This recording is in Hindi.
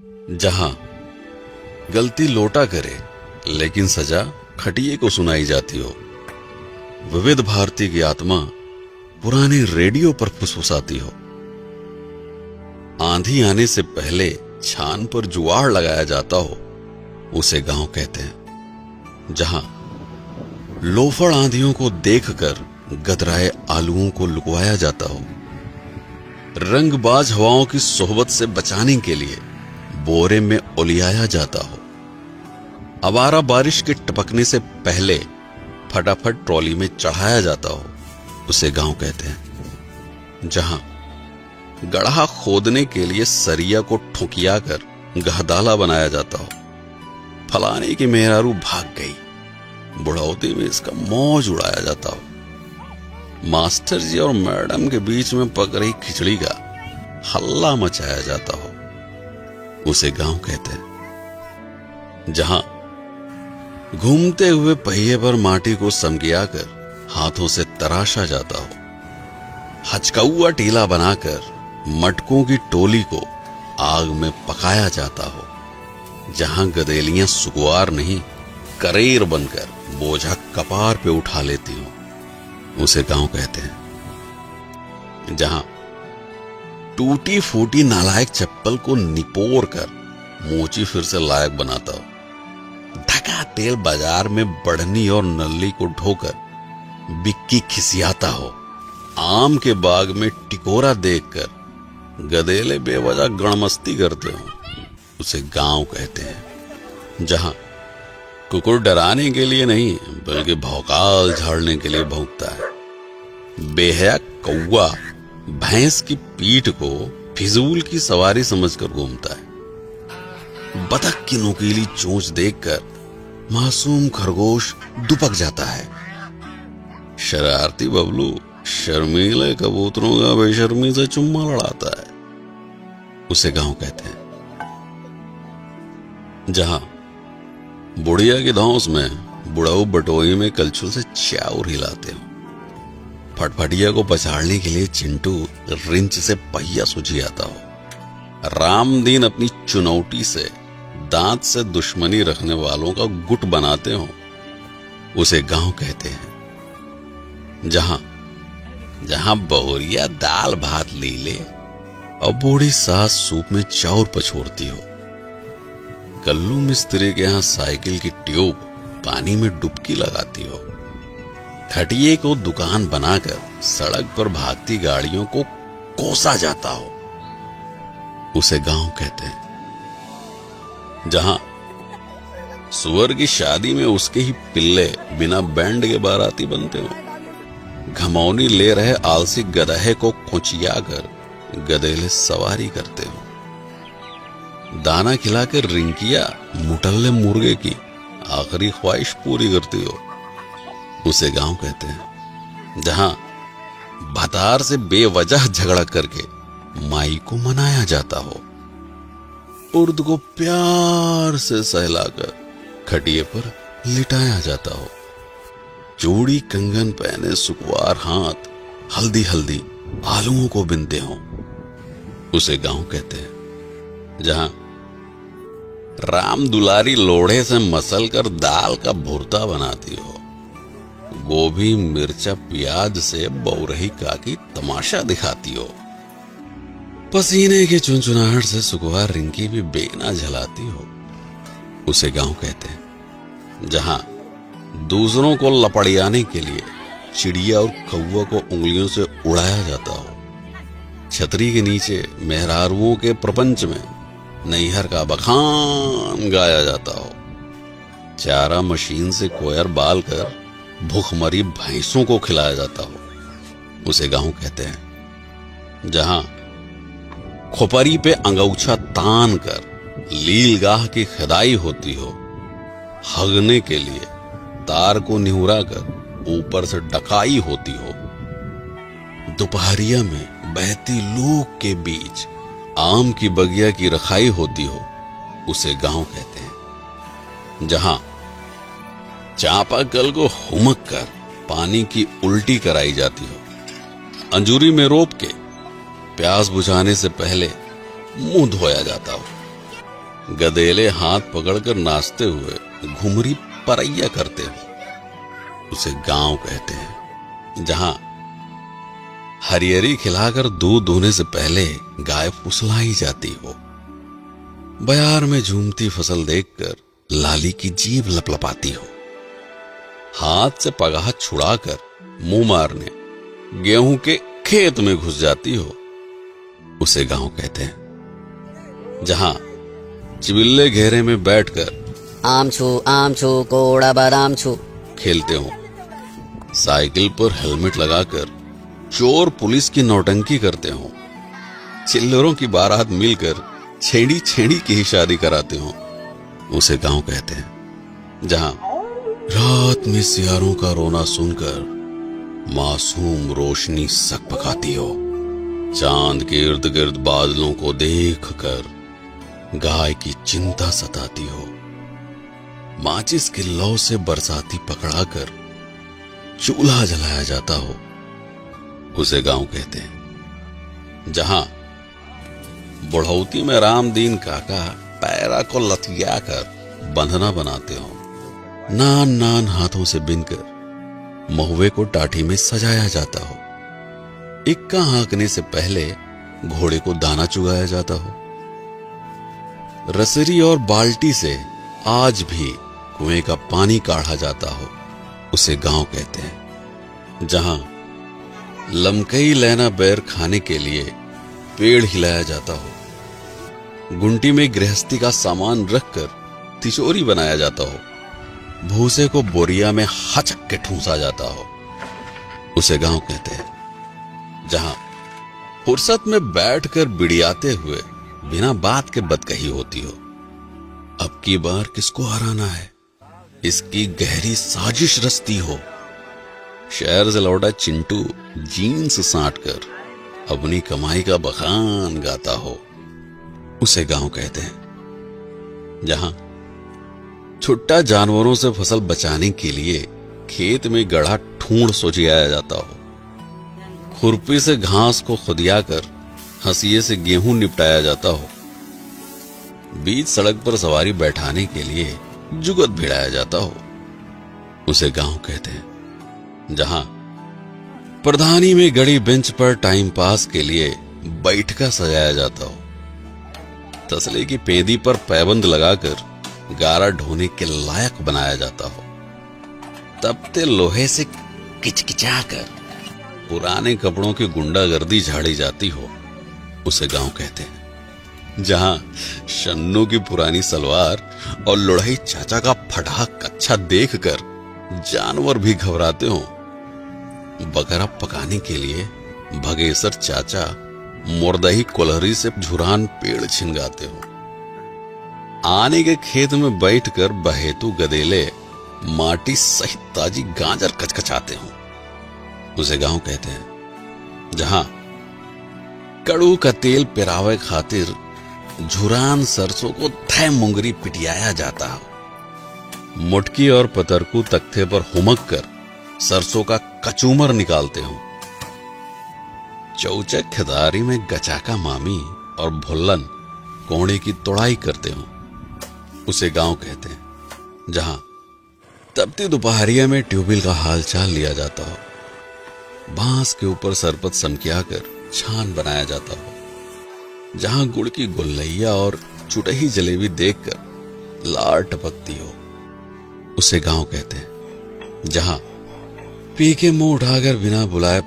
जहां गलती लोटा करे लेकिन सजा खटिए को सुनाई जाती हो, विविध भारती की आत्मा पुराने रेडियो पर फुसफुसाती हो, आंधी आने से पहले छान पर जुआड़ लगाया जाता हो, उसे गांव कहते हैं। जहां लोफड़ आंधियों को देखकर गदराए आलुओं को लुकवाया जाता हो, रंगबाज हवाओं की सोहबत से बचाने के लिए बोरे में उलियाया जाता हो, आवारा बारिश के टपकने से पहले फटाफट ट्रॉली में चढ़ाया जाता हो, उसे गांव कहते हैं। जहां गड्ढा खोदने के लिए सरिया को ठुकियाकर गहदाला बनाया जाता हो, फलाने की मेहरारू भाग गई, बुढ़ौती में इसका मौज उड़ाया जाता हो, मास्टर जी और मैडम के बीच में पक रही खिचड़ी का हल्ला मचाया जाता हो, उसे गांव कहते हैं। जहां घूमते हुए पहिए पर माटी को समगियाकर हाथों से तराशा जाता हो, हचकौआ टीला बनाकर मटकों की टोली को आग में पकाया जाता हो, जहां गदेलियां सुकुआर नहीं करेर बनकर बोझा कपार पे उठा लेती हो, उसे गांव कहते हैं। जहां टूटी फूटी नालायक चप्पल को निपोर कर मोची फिर से लायक बनाता हो, धका तेल बाजार में बढ़नी और नल्ली को ढोकर बिक्की खिसियाता हो, आम के बाग में टिकोरा देखकर गधेले बेवजह गणमस्ती करते हो, उसे गांव कहते हैं। जहां कुकुर डराने के लिए नहीं बल्कि भौकाल झाड़ने के लिए भौंकता है, बेहया कौवा भैंस की पीठ को फिजूल की सवारी समझकर घूमता है, बतख की नुकीली चोंच देखकर मासूम खरगोश दुपक जाता है, शरारती बबलू शर्मीले कबूतरों का बेशर्मी से चुम्मा लड़ाता है, उसे गांव कहते हैं। जहां बुढ़िया की धौंस में बुढ़ाऊ बटोई में कलछुल से चाउर हिलाते हो, फटफटिया को पछाड़ने के लिए चिंटू रिंच से पहिया सुझियाता हो, रामदीन अपनी चुनौती से दांत से दुश्मनी रखने वालों का गुट बनाते हो, उसे गांव कहते हैं। जहां बहुरिया दाल भात ले ले और बूढ़ी सास सूप में चाउर पछोड़ती हो, कल्लू मिस्त्री के यहां साइकिल की ट्यूब पानी में डुबकी लगाती हो, खटिए को दुकान बनाकर सड़क पर भागती गाड़ियों को कोसा जाता हो, उसे गांव कहते हैं। जहां सुअर की शादी में उसके ही पिल्ले बिना बैंड के बाराती बनते हो, घमौनी ले रहे आलसी गधे को खुचियाकर गधेले सवारी करते हो, दाना खिलाकर रिंकिया मुटल्ले मुर्गे की आखिरी ख्वाहिश पूरी करती हो, उसे गांव कहते हैं। जहां भतार से बेवजह झगड़ा करके माई को मनाया जाता हो, उर्द को प्यार से सहलाकर खटिए पर लिटाया जाता हो, चूड़ी कंगन पहने सुकुआर हाथ हल्दी हल्दी आलुओं को बिनते हो, उसे गांव कहते हैं। जहां राम दुलारी लोढ़े से मसल कर दाल का भुर्ता बनाती हो, गोभी मिर्चा प्याज से बौरही काकी तमाशा दिखाती हो, पसीने की चुनचुनाहट से सुकुआर रिंकी भी बेना झलाती हो, उसे गांव कहते हैं। जहां दूसरों को लपड़ियाने के लिए चिड़िया और कौवा को उंगलियों से उड़ाया जाता हो, छतरी के नीचे मेहरारुओं के प्रपंच में नैहर का बखान गाया जाता हो, चारा मशीन से कोयर बाल कर भूखमरी भैंसों को खिलाया जाता हो, उसे गांव कहते हैं। जहां खोपरी पे अंगौछा तान कर लीलगाह की खदाई होती हो, हगने के लिए तार को निहुरा कर ऊपर से डकाई होती हो, दोपहरिया में बहती लूक के बीच आम की बगिया की रखाई होती हो, उसे गांव कहते हैं। जहां चापाकल को हुमक कर पानी की उल्टी कराई जाती हो, अंजूरी में रोप के प्यास बुझाने से पहले मुंह धोया जाता हो, गधेले हाथ पकड़कर नाचते हुए घुमरी परैया करते हो, उसे गांव कहते हैं। जहां हरियरी खिलाकर दूध दोहने से पहले गाय फुसलाई जाती हो, बयार में झूमती फसल देखकर लाली की जीभ लपलपाती हो, हाथ से पगाह छुड़ाकर मुंह मारने गेहूं के खेत में घुस जाती हो, उसे गांव कहते हैं। जहां चिबिल्ले घेरे में बैठकर आम छू कोड़ा बादाम छू खेलते हो, साइकिल पर हेलमेट लगाकर चोर पुलिस की नौटंकी करते हो, चिल्लरों की बारात मिलकर छेड़ी छेड़ी की ही शादी कराते हो, उसे गांव कहते हैं। जहां रात में सियारों का रोना सुनकर मासूम रोशनी सकपकाती हो, चांद के इर्द गिर्द बादलों को देखकर गाय की चिंता सताती हो, माचिस के लौ से बरसाती पकड़ाकर चूल्हा जलाया जाता हो, उसे गांव कहते हैं। जहां बुढ़ौती में रामदीन काका पैरा को लथिया कर बंधना बनाते हो, नान नान हाथों से बिनकर महुए को टाटी में सजाया जाता हो, इक्का हाँकने से पहले घोड़े को दाना चुगाया जाता हो, रसरी और बाल्टी से आज भी कुएं का पानी काढ़ा जाता हो, उसे गांव कहते हैं। जहां लमकई लैना बैर खाने के लिए पेड़ हिलाया जाता हो, गुंटी में गृहस्थी का सामान रखकर तिजोरी बनाया जाता हो, भूसे को बोरिया में हचक के ठूंसा जाता हो, उसे गांव कहते हैं। जहां फुर्सत में बैठकर बिड़ियाते हुए बिना बात के बदकही होती हो, अब की बार किसको हराना है, इसकी गहरी साजिश रचती हो, शहर से लौटा चिंटू जीन्स साटकर अपनी कमाई का बखान गाता हो, उसे गांव कहते हैं। जहां छुट्टा जानवरों से फसल बचाने के लिए खेत में गढ़ा ठूंढ सोचियाया जाता हो, खुरपी से घास को खुदियाकर हंसिए से गेहूं निपटाया जाता हो, बीच सड़क पर सवारी बैठाने के लिए जुगत भिड़ाया जाता हो, उसे गांव कहते हैं। जहां प्रधानी में गड़ी बेंच पर टाइम पास के लिए बैठका सजाया जाता हो, तसले की पेंदी पर पैबंद लगाकर गारा ढोने के लायक बनाया जाता हो, तपते लोहे से किचकिचाकर पुराने कपड़ों की गुंडागर्दी झाड़ी जाती हो, उसे गांव कहते हैं। जहां शन्नू की पुरानी सलवार और लुढ़ई चाचा का फटा कच्छा देखकर जानवर भी घबराते हो, बकरा पकाने के लिए भगेसर चाचा मुर्दही कोलहरी से झुरान पेड़ छिनगाते हो, आने के खेत में बैठकर बहेतु गदेले माटी सहित ताजी गाजर कचकचाते हो, उसे गांव कहते हैं। जहां कड़ू का तेल पिरावे खातिर झुरान सरसों को थे मुंगरी पिटियाया जाता हो, मुटकी और पतरकू तख्ते पर हुमक कर सरसों का कचूमर निकालते हो, चौचक खिदारी में गचाका मामी और भुल्लन कोहड़े की तोड़ाई करते हो, उसे गांव कहते हैं। जहां तपती दोपहरिया में ट्यूबवेल का हाल चाल लिया जाता हो, बांस के ऊपर सरपत समकियाकर छान बनाया जाता हो, जहां गुड़ की गुल्लैया और चुटही जलेबी देखकर लार टपकती हो, उसे गांव कहते हैं। जहां पी के मुंह उठाकर बिना बुलाए